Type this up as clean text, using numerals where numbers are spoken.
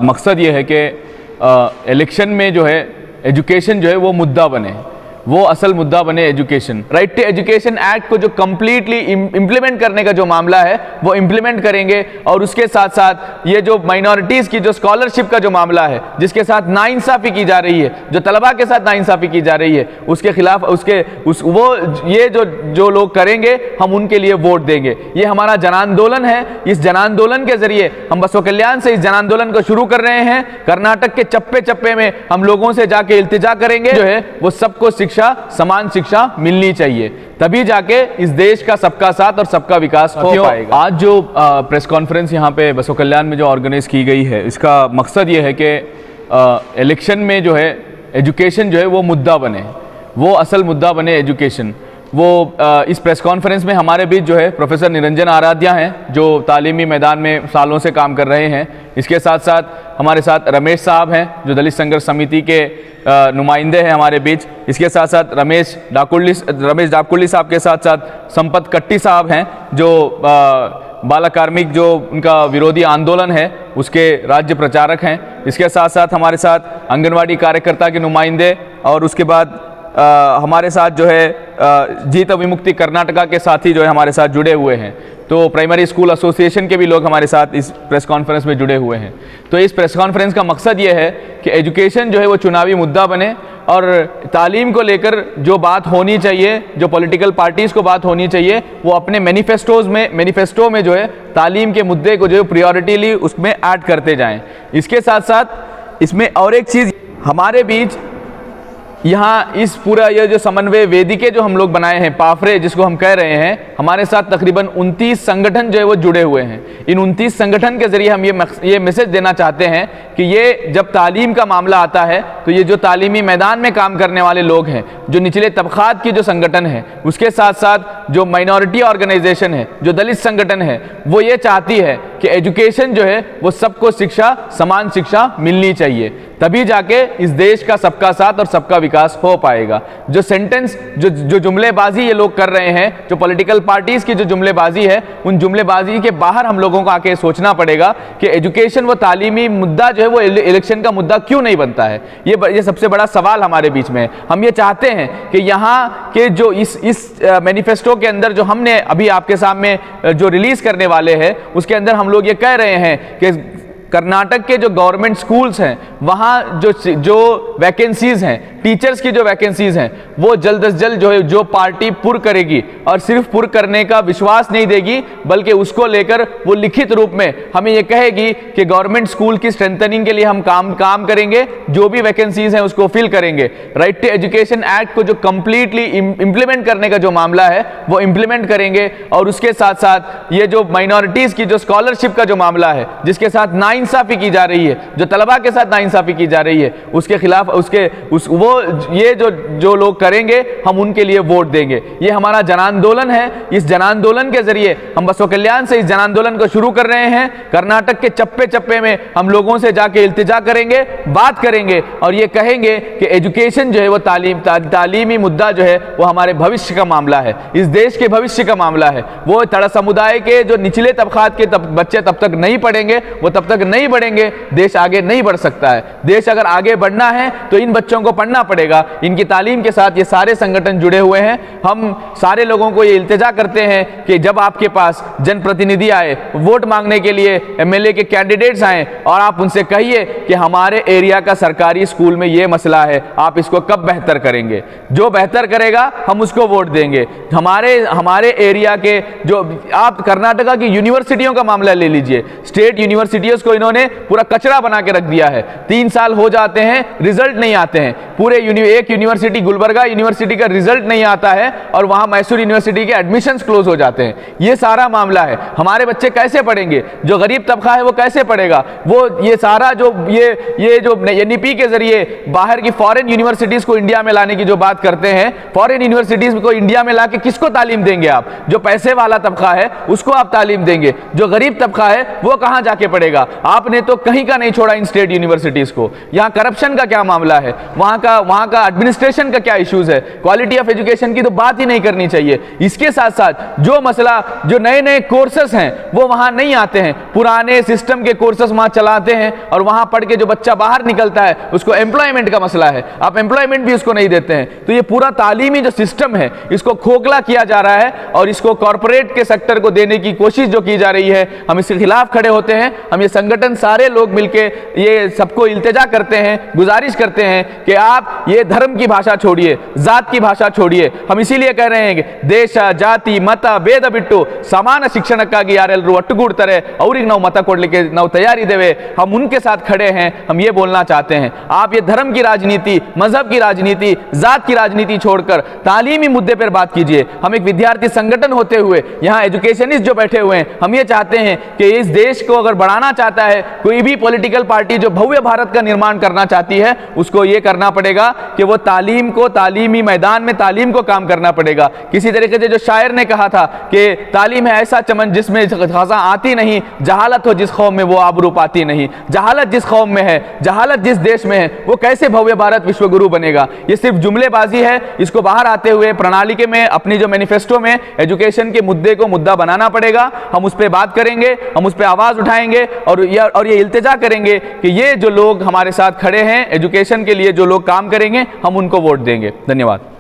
मकसद ये है कि इलेक्शन में जो है एजुकेशन जो है वो मुद्दा बने, वो असल मुद्दा बने education. Right to education act को जो कंप्लीटली इम्प्लीमेंट करने का जो मामला है वो इम्प्लीमेंट करेंगे, और उसके साथ साथ ये जो माइनॉरिटीज़ की जो स्कॉलरशिप का जो मामला है जिसके साथ नाइंसाफ़ी की जा रही है, जो तलबा के साथ नाइंसाफ़ी की जा रही है, उसके खिलाफ ये जो लोग करेंगे हम उनके लिए वोट देंगे। ये हमारा जन आंदोलन है। इस जन आंदोलन के जरिए हम बसव कल्याण से इस जन आंदोलन को शुरू कर रहे हैं। कर्नाटक के चप्पे चप्पे में हम लोगों से जाके इल्तिजा करेंगे जो है वो सबको समान शिक्षा मिलनी चाहिए, तभी जाके इस देश का सबका साथ और सबका विकास हो पाएगा। आज जो प्रेस कॉन्फ्रेंस यहाँ पे बसव कल्याण में जो ऑर्गेनाइज की गई है, इसका मकसद ये है कि इलेक्शन में जो है एजुकेशन जो है वो मुद्दा बने, वो असल मुद्दा बने एजुकेशन। इस प्रेस कॉन्फ्रेंस में हमारे बीच जो है प्रोफेसर निरंजन आराध्या हैं जो तालीमी मैदान में सालों से काम कर रहे हैं। इसके साथ साथ हमारे साथ रमेश साहब हैं जो दलित संघर्ष समिति के नुमाइंदे हैं हमारे बीच। इसके साथ साथ रमेश डाकुल्ली साहब के साथ साथ संपत कट्टी साहब हैं जो बाल कार्मिक जो उनका विरोधी आंदोलन है उसके राज्य प्रचारक हैं। इसके साथ साथ हमारे साथ आंगनवाड़ी कार्यकर्ता के नुमाइंदे, और उसके बाद हमारे साथ जो है जीत विमुक्ति कर्नाटका के साथी जो है हमारे साथ जुड़े हुए हैं। तो प्राइमरी स्कूल एसोसिएशन के भी लोग हमारे साथ इस प्रेस कॉन्फ्रेंस में जुड़े हुए हैं। तो इस प्रेस कॉन्फ्रेंस का मकसद ये है कि एजुकेशन जो है वो चुनावी मुद्दा बने, और तालीम को लेकर जो बात होनी चाहिए, जो पॉलिटिकल पार्टीज़ को बात होनी चाहिए, वो अपने मैनिफेस्टो में जो है तालीम के मुद्दे को जो है प्रायोरिटीली उसमें ऐड करते जाएँ। इसके साथ साथ इसमें और एक चीज़ हमारे बीच यहाँ इस पूरा ये जो समन्वय वेदिके जो हम लोग बनाए हैं, पाफरे जिसको हम कह रहे हैं, हमारे साथ तकरीबन 29 संगठन जो है वो जुड़े हुए हैं। इन 29 संगठन के जरिए हम ये मैसेज देना चाहते हैं कि ये जब तालीम का मामला आता है तो ये जो तालीमी मैदान में काम करने वाले लोग हैं, जो निचले तबकात की जो संगठन है, उसके साथ साथ जो माइनॉरिटी ऑर्गेनाइजेशन है, जो दलित संगठन है, वो ये चाहती है कि एजुकेशन जो है वो सबको समान शिक्षा मिलनी चाहिए, तभी जाके इस देश का सबका साथ और सबका विकास हो पाएगा। जो सेंटेंस जो जुमलेबाजी ये लोग कर रहे हैं, जो पॉलिटिकल पार्टीज की जो जुमलेबाजी है, उन जुमलेबाजी के बाहर हम लोगों को आके सोचना पड़ेगा कि एजुकेशन वो तालीमी मुद्दा जो है वो इलेक्शन का मुद्दा क्यों नहीं बनता है। ये सबसे बड़ा सवाल हमारे बीच में है। हम ये चाहते हैं कि यहाँ के जो इस मैनिफेस्टो के अंदर जो हमने अभी आपके सामने जो रिलीज करने वाले हैं, उसके अंदर हम लोग ये कह रहे हैं कि कर्नाटक के जो गवर्नमेंट स्कूल्स हैं वहाँ जो वैकेंसीज हैं, टीचर्स की जो वैकेंसीज हैं, वो जल्द से जल्द जो पार्टी पुर करेगी, और सिर्फ पुर करने का विश्वास नहीं देगी बल्कि उसको लेकर वो लिखित रूप में हमें ये कहेगी कि गवर्नमेंट स्कूल की स्ट्रेंथनिंग के लिए हम काम करेंगे, जो भी वैकेंसीज हैं उसको फिल करेंगे। राइट टू एजुकेशन एक्ट को जो कंप्लीटली इम्प्लीमेंट करने का जो मामला है वो इम्प्लीमेंट करेंगे, और उसके साथ साथ ये जो माइनॉरिटीज़ की जो स्कॉलरशिप का जो मामला है जिसके साथ नाइंसाफ़ी की जा रही है, जो तलबा के साथ नाइंसाफ़ी की जा रही है, उसके खिलाफ ये जो लोग करेंगे हम उनके लिए वोट देंगे। ये हमारा जन आंदोलन है। इस जन आंदोलन के जरिए हम बसव कल्याण से इस जन आंदोलन को शुरू कर रहे हैं। कर्नाटक के चप्पे चप्पे में हम लोगों से जाके इल्तिजा करेंगे, बात करेंगे, और ये कहेंगे कि एजुकेशन जो है वो तालीमी मुद्दा जो है वो हमारे भविष्य का मामला है, इस देश के भविष्य का मामला है। वो तड़ा समुदाय के जो निचले तबकात के बच्चे तब तक नहीं पढ़ेंगे, वो तब तक नहीं बढ़ेंगे, देश आगे नहीं बढ़ सकता है। देश अगर आगे बढ़ना है तो इन बच्चों को पढ़ना पड़ेगा। इनकी तालीम के साथ ये सारे संगठन जुड़े हुए हैं। हम सारे लोगों को ये इल्तिजा करते हैं कि जब आपके पास जनप्रतिनिधि आए, वोट मांगने के लिए एमएलए के कैंडिडेट्स आए, और आप उनसे कहिए कि हमारे एरिया का सरकारी स्कूल में ये मसला है, आप इसको कब बेहतर करेंगे। जो बेहतर करेगा हम उसको वोट देंगे। हमारे एरिया के जो आप कर्नाटका की यूनिवर्सिटियों का मामला ले लीजिए, स्टेट यूनिवर्सिटियों को इन्होंने पूरा कचरा बना के रख दिया है। 3 साल हो जाते हैं, रिजल्ट नहीं आते हैं। पूरे एक यूनिवर्सिटी गुलबर्गा यूनिवर्सिटी का रिजल्ट नहीं आता है, और वहां मैसूर यूनिवर्सिटी के एडमिशंस क्लोज हो जाते हैं। ये सारा मामला है। हमारे बच्चे कैसे पढ़ेंगे? जो गरीब तबका है वो कैसे पढ़ेगा? वो ये सारा जो एनईपी के जरिए बाहर की फॉरेन यूनिवर्सिटीज को इंडिया में लाने की जो बात करते हैं, फॉरेन यूनिवर्सिटीज को इंडिया में लाके किसको तालीम देंगे आप? जो पैसे वाला तबका है उसको आप तालीम देंगे, जो गरीब तबका है वो कहां जाके पढ़ेगा? आपने तो कहीं का नहीं छोड़ा इन स्टेट यूनिवर्सिटीज को। यहाँ करप्शन का क्या मामला है? वहाँ का वहाँ का एडमिनिस्ट्रेशन का क्या इश्यूज है, क्वालिटी ऑफ एजुकेशन की तो बात ही नहीं करनी चाहिए। इसके साथ साथ जो मसला, जो नए नए कोर्सेस हैं वो वहाँ नहीं आते हैं, पुराने सिस्टम के कोर्सेस वहाँ चलाते हैं और वहाँ पढ़ के जो बच्चा बाहर निकलता है उसको एम्प्लॉयमेंट का मसला है, आप एम्प्लॉयमेंट भी उसको नहीं देते हैं। तो ये पूरा तालीमी जो सिस्टम है इसको खोखला किया जा रहा है और इसको कॉर्पोरेट के सेक्टर को देने की कोशिश जो की जा रही है, हम इसके खिलाफ खड़े होते हैं। हम ये संगठन सारे लोग मिलके ये सबको इल्तिजा करते हैं, गुजारिश करते हैं कि आप ये धर्म की भाषा छोड़िए, जात की भाषा छोड़िए। हम इसीलिए कह रहे हैं कि देश जाति मत भेद बिट्टू समान शिक्षणक्काಗಿ ಯಾರೆಲ್ಲರೂ ಒಟ್ಟುಗೂಡ್ತಾರೆ ಅವ್ರಿಗೆ ನಾವು ಮತ ಕೊಡಲಿಕ್ಕೆ ನಾವು ತಯಾರಿದ್ದೇವೆ, हम उनके साथ खड़े हैं। हम ये बोलना चाहते हैं, आप ये धर्म की राजनीति, मजहब की राजनीति, जात की राजनीति छोड़कर तालीमी मुद्दे पर बात कीजिए। हम एक विद्यार्थी संगठन होते हुए यहाँ एजुकेशनिस्ट जो बैठे हुए हैं, हम ये चाहते हैं कि इस देश को अगर बढ़ाना चाहता है कोई भी पॉलिटिकल पार्टी जो भव्य भारत का निर्माण करना चाहती है, उसको ये करना पड़ेगा कि वो तालीम को, तालीमी मैदान में तालीम को काम करना पड़ेगा। किसी तरीके से जो शायर ने कहा था कि तालीम है ऐसा चमन जिसमें खजा आती नहीं, जहालत हो जिस कौम में वो आबरू पाती नहीं। जहालत जिस कौम में है, जहालत जिस देश में है, वो कैसे भव्य भारत विश्वगुरु बनेगा। ये सिर्फ जुमलेबाजी है। इसको बाहर आते हुए प्रणाली के में, अपनी जो मैनिफेस्टो में एजुकेशन के मुद्दे को मुद्दा बनाना पड़ेगा। हम उस पर बात करेंगे, हम उस पर आवाज उठाएंगे और ये इल्तिजा करेंगे कि ये जो लोग हमारे साथ खड़े हैं एजुकेशन के लिए, जो लोग काम करेंगे, हम उनको वोट देंगे। धन्यवाद।